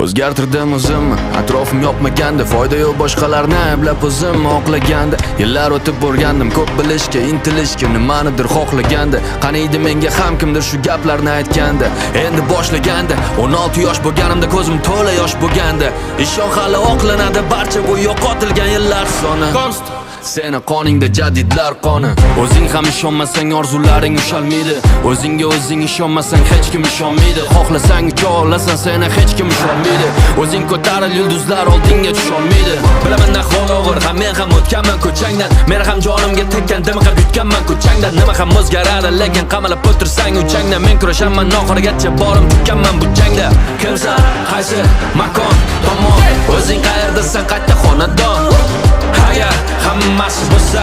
O'zgartirdim o'zimni, atrofim yopmaganda, foyda yo'q boshqalarni ayblab o'zimni oqlaganda. Yillar o'tib borgandim, ko'p bilishga, intilishga, nimanidir xohlaganda. Qani edi menga ham kimdir shu gaplarni aytganda. Endi boshlaganda, 16 yosh bo'lganimda ko'zim to'la yosh bo'lganda. Ishon hali oqlanadi barcha bu yo'qotilgan yillar soni. Seni qoningda jadidlar qoni. O'zing ham ishonmasang orzularing ushalmaydi. O'zingga o'zing ishonmasang hech kim ishonmaydi. Xohlasang ucha olasan, seni hech kim ishonmaydi. O'zing ko'taril, yulduzlar oldinga tusholmaydi. Bilaman ahvol og'ir, ham men ham o'tganman ko'changdan. Men ham jonimga tekkan, dimiqib yutganman ko'changdan. Nima ham o'zgaradi, lekin qamalib o'tirsang uchangdan. Men kurashaman oxirigacha, borim tikkanman bu jangda. Kimsan, qaysi makon, tomon, o'zing qayerdasan, qayta xonadon. Agar hammasi bo'lsa